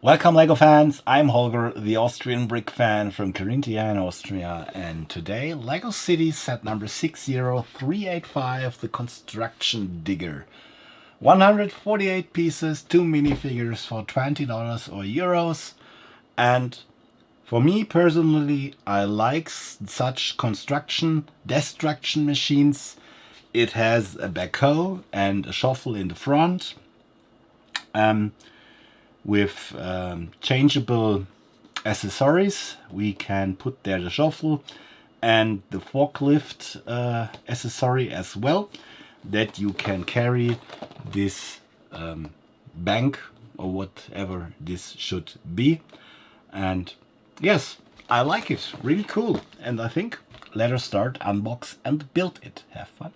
Welcome LEGO fans, I'm Holger, the Austrian brick fan from Carinthia in Austria, and today LEGO City set number 60385, the construction digger. 148 pieces, 2 minifigures for $20 or euros, and for me personally, I like such destruction machines. It has a backhoe and a shovel in the front. With changeable accessories. We can put there the shovel and the forklift accessory as well, that you can carry this bank or whatever this should be. And yes, I like it, really cool. And I think let us start, unbox and build it. Have fun.